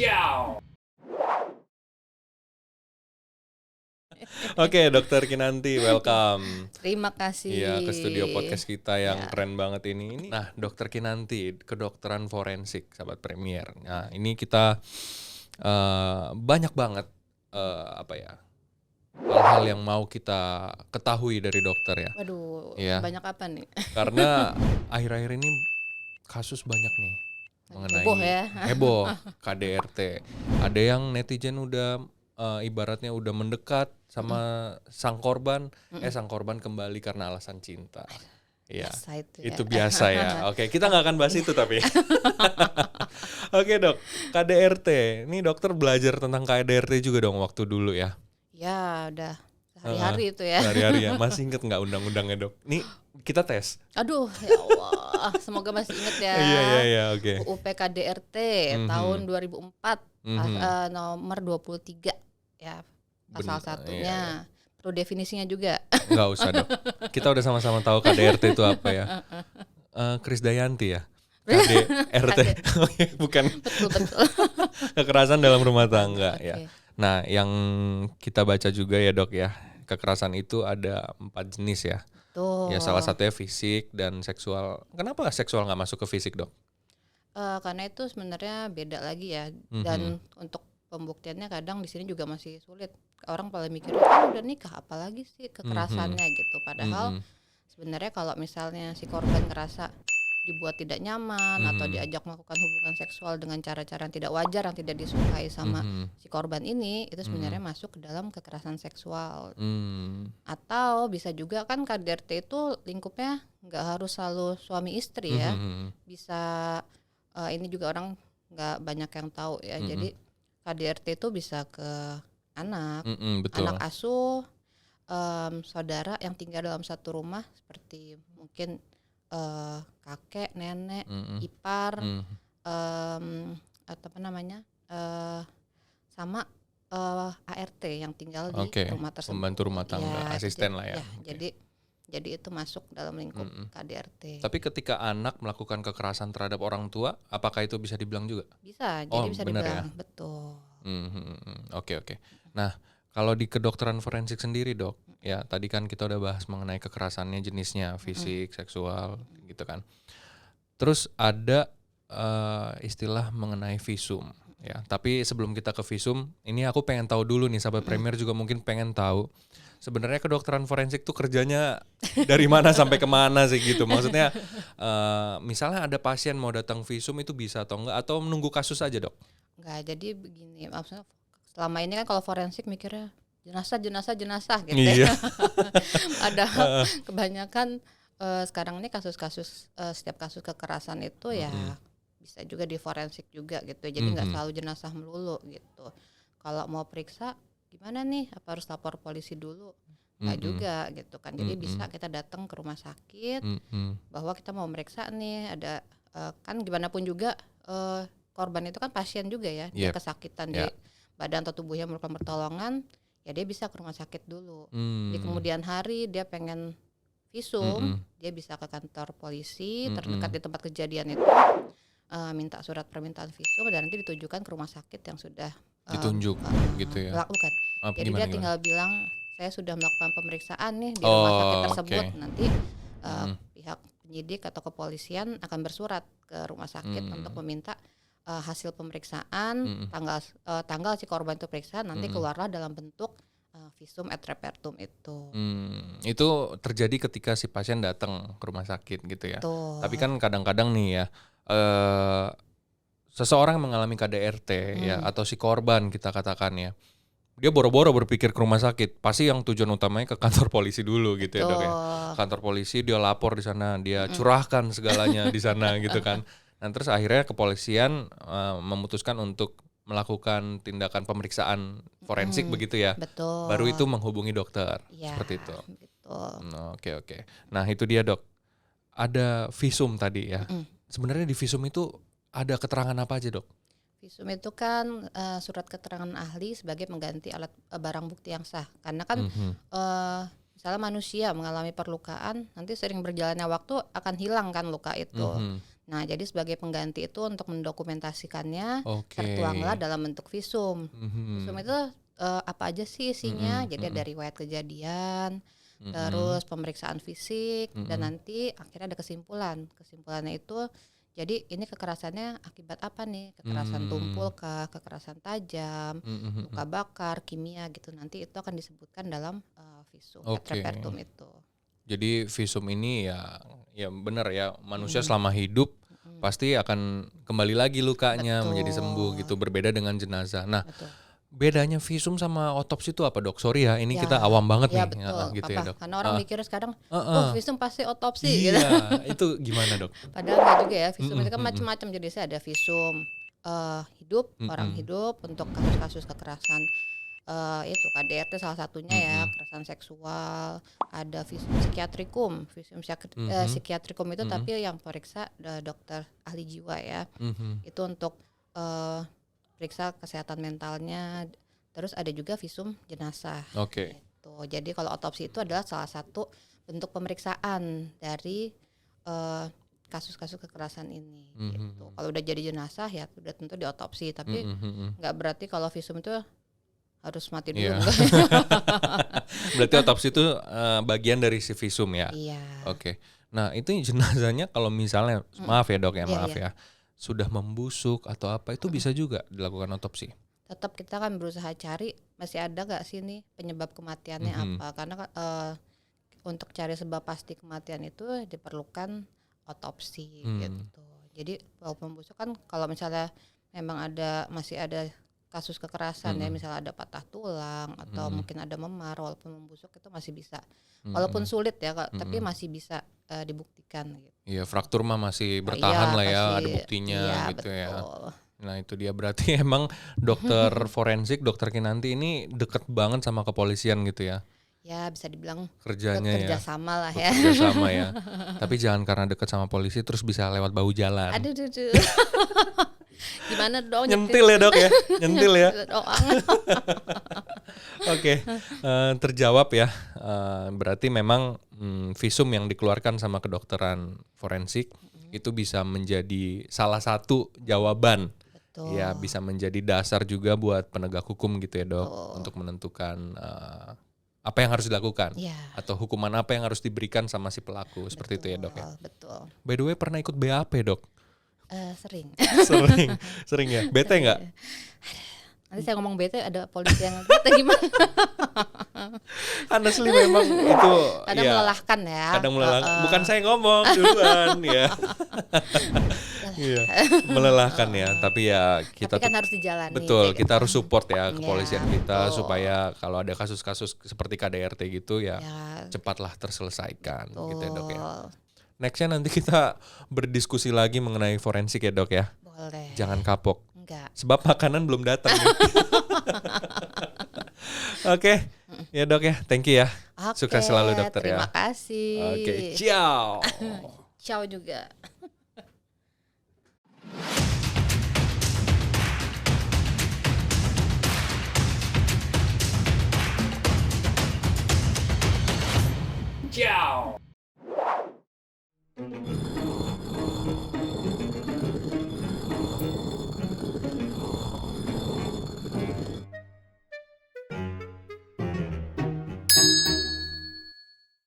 Ciao. Oke, Dokter Kinanti, welcome. Terima kasih. Iya, ke studio podcast kita yang Ya. keren banget ini. Nah, Dokter Kinanti, kedokteran forensik, sahabat Premier. Nah, ini kita banyak banget hal-hal yang mau kita ketahui dari dokter ya. Waduh, Iya. banyak apa nih? Karena akhir-akhir ini kasus banyak nih mengenai Heboh ya. heboh KDRT. Ada yang netizen udah ibaratnya udah mendekat sama sang korban, sang korban kembali karena alasan cinta. Iya. Biasa itu ya. Itu biasa ya. Oke, kita nggak akan bahas itu tapi. Oke, Dok. KDRT. Ini dokter belajar tentang KDRT juga dong waktu dulu ya. Ya, udah sehari-hari itu ya. Sehari-hari ya. Masih inget nggak undang-undangnya, Dok? Nih kita tes. Aduh, ya Allah. Semoga masih inget ya. Iya, oke. UU PKDRT tahun 2004 nomor 23 ya. Pasal satunya. Perlu definisinya juga. Nggak usah, Dok. Kita udah sama-sama tahu KDRT itu apa ya. Krisdayanti ya. KDRT. Bukan. Betul. Kekerasan dalam rumah tangga ya. Okay. Nah, yang kita baca juga ya, Dok ya. Kekerasan itu ada 4 jenis ya. Tuh. Ya salah satunya fisik dan seksual. Kenapa seksual nggak masuk ke fisik, Dok? Karena itu sebenarnya beda lagi ya. Dan untuk pembuktiannya kadang di sini juga masih sulit. Orang paling mikir udah nikah apalagi sih kekerasannya gitu. Padahal sebenarnya kalau misalnya si korban ngerasa dibuat tidak nyaman atau diajak melakukan hubungan seksual dengan cara-cara yang tidak wajar, yang tidak disukai sama si korban ini, itu sebenarnya masuk ke dalam kekerasan seksual. Atau bisa juga kan KDRT itu lingkupnya nggak harus selalu suami istri ya. Bisa ini juga orang nggak banyak yang tahu ya. Jadi KDRT itu bisa ke anak, betul. anak asuh, saudara yang tinggal dalam satu rumah seperti mungkin kakek, nenek, ipar, atau apa namanya, sama ART yang tinggal di rumah tersebut. Pembantu rumah tangga, asisten lah ya. Jadi itu masuk dalam lingkup KDRT. Tapi ketika anak melakukan kekerasan terhadap orang tua, apakah itu bisa dibilang juga? Bisa, jadi bisa dibilang, ya? betul. Oke. Nah, kalau di kedokteran forensik sendiri, Dok, ya tadi kan kita udah bahas mengenai kekerasannya, jenisnya fisik, seksual, gitu kan. Terus ada istilah mengenai visum, ya. Tapi sebelum kita ke visum, ini aku pengen tahu dulu nih, sahabat Premier juga mungkin pengen tahu. Sebenarnya kedokteran forensik tuh kerjanya dari mana sampai kemana sih gitu. Maksudnya misalnya ada pasien mau datang visum itu bisa atau enggak, atau menunggu kasus aja, Dok? Enggak, jadi begini, maksudnya selama ini kan kalau forensik mikirnya jenazah gitu iya. ya. Padahal kebanyakan sekarang ini kasus-kasus setiap kasus kekerasan itu ya bisa juga di forensik juga gitu. Jadi nggak selalu jenazah melulu gitu. Kalau mau periksa gimana nih? Apa harus lapor polisi dulu? Nggak juga gitu kan. Jadi bisa kita datang ke rumah sakit bahwa kita mau meriksa nih ada kan gimana pun juga korban itu kan pasien juga ya. Dia kesakitan di badan atau tubuhnya memerlukan pertolongan, ya dia bisa ke rumah sakit dulu. Di kemudian hari dia pengen visum, dia bisa ke kantor polisi terdekat di tempat kejadian itu, minta surat permintaan visum dan nanti ditujukan ke rumah sakit yang sudah ditunjuk gitu ya. Bukan. Jadi Gimana? Dia tinggal bilang saya sudah melakukan pemeriksaan nih di rumah sakit tersebut. Nanti pihak penyidik atau kepolisian akan bersurat ke rumah sakit untuk meminta hasil pemeriksaan, tanggal si korban itu periksa, nanti keluarlah dalam bentuk visum et repertum itu. Itu terjadi ketika si pasien datang ke rumah sakit gitu ya. Tuh. Tapi kan kadang-kadang nih ya, seseorang mengalami KDRT ya, atau si korban kita katakan ya, dia boro-boro berpikir ke rumah sakit, pasti yang tujuan utamanya ke kantor polisi dulu gitu ya, Dok ya. Kantor polisi dia lapor di sana, dia curahkan segalanya di sana gitu kan. Nah terus akhirnya kepolisian memutuskan untuk melakukan tindakan pemeriksaan forensik begitu ya. Betul. Baru itu menghubungi dokter, seperti itu. Betul. Oke. Nah itu dia, Dok. Ada visum tadi ya. Sebenarnya di visum itu ada keterangan apa aja, Dok? Visum itu kan surat keterangan ahli sebagai pengganti alat barang bukti yang sah. Karena kan misalnya manusia mengalami perlukaan, nanti sering berjalannya waktu akan hilang kan luka itu. Nah, jadi sebagai pengganti itu untuk mendokumentasikannya Oke. tertuanglah dalam bentuk visum. Visum Mhm. itu apa aja sih isinya? Mhm, Jadi mhm, ada riwayat kejadian, mhm. terus pemeriksaan fisik, dan Mhm. nanti akhirnya ada kesimpulan. Kesimpulannya itu jadi ini kekerasannya akibat apa nih? Kekerasan Mmm. tumpul kah, kekerasan tajam, Mhm, luka mhm. bakar, kimia gitu. Nanti itu akan disebutkan dalam visum et Oke. repertum itu. Jadi visum ini ya benar ya, manusia Mm, selama hidup mm, pasti akan kembali lagi lukanya menjadi sembuh betul, gitu, berbeda dengan jenazah. Nah, betul. bedanya visum sama otopsi itu apa, Dok? Sorry ya, ini kita Ya, awam banget ya nih, betul, heeh, nggak gitu ya, apa-apa. Dok. Karena orang Heeh, mikirnya sekarang, oh heeh. visum pasti otopsi gitu. Iya, itu gimana, Dok? Padahal nggak juga ya. Visum Mhm, itu kan mhm, macam-macam jenisnya. Ada visum hidup, orang mhm, hidup untuk kasus-kasus kekerasan itu KDRT salah satunya ya, mhm, kekerasan seksual. Ada visum psikiatrikum. mhm, Psikiatrikum itu mhm, tapi yang periksa dokter ahli jiwa ya. mhm. Itu untuk eh, periksa kesehatan mentalnya. Terus ada juga visum jenazah Oke. gitu. Jadi kalau otopsi itu adalah salah satu bentuk pemeriksaan dari eh, kasus-kasus kekerasan ini Mhm, gitu. mhm, Kalau udah jadi jenazah ya udah tentu diotopsi, tapi mhm, mhm. nggak berarti kalau visum itu harus mati dulu Iya. enggak. Berarti otopsi itu, bagian dari si visum ya? Iya. Oke. Nah, itu jenazahnya kalau misalnya Mm, maaf ya, Dok, ya, iya, maaf iya. ya, sudah membusuk atau apa, itu Mm. bisa juga dilakukan otopsi? Tetap kita kan berusaha cari masih ada nggak sih nih penyebab kematiannya Mhm, apa, karena untuk cari sebab pasti kematian itu diperlukan otopsi mmm, gitu. Jadi walaupun busuk kan kalau misalnya memang masih ada kasus kekerasan ya, mhm, misalnya ada patah tulang atau mhm, mungkin ada memar, walaupun membusuk itu masih bisa, walaupun mhm, sulit ya tapi mhm. masih bisa dibuktikan gitu. Iya, fraktur mah masih Oh iya bertahan lah ya, pasti, ada buktinya iya gitu ya. betul. Nah, itu dia berarti emang dokter forensik, Dokter Kinanti ini deket banget sama kepolisian gitu ya, Ya bisa dibilang kerjanya ya, bekerja sama lah ya. bekerja sama ya. Tapi jangan karena deket sama polisi terus bisa lewat bahu jalan. Aduh, duh, duh. Gimana dong Nyentil ya, Dok, ya? Nyentil ya? doang. Oke, terjawab ya, berarti memang, visum yang dikeluarkan sama kedokteran forensik itu bisa menjadi salah satu jawaban, ya Betul, bisa menjadi dasar juga buat penegak hukum gitu ya, Dok, betul. untuk menentukan, apa yang harus dilakukan Ya, atau hukuman apa yang harus diberikan sama si pelaku, seperti itu ya, betul, Dok, ya? betul. By the way pernah ikut BAP, Dok? Sering. Sering sering ya? Bete Sering. nggak? Nanti saya ngomong bete ada polisi yang bete gimana? Honestly memang itu Kadang ya melelahkan ya. kadang melelahkan, Heeh. bukan saya ngomong duluan ya. Iya, melelahkan ya, Heeh. tapi ya Tapi kita kan harus dijalani betul, kayak gitu. kita harus support ya Ya, kepolisian kita betul. supaya kalau ada kasus-kasus seperti KDRT gitu ya Ya, cepatlah terselesaikan gitu ya, Dok, ya. betul. Nextnya nanti kita berdiskusi lagi mengenai forensik ya, Dok, ya. Boleh. Jangan kapok, Enggak. sebab makanan belum datang nih. Oke, ya, Dok, ya, thank you ya. Oke, Sukses selalu dokter ya. terima kasih. Oke, ciao. Ciao juga.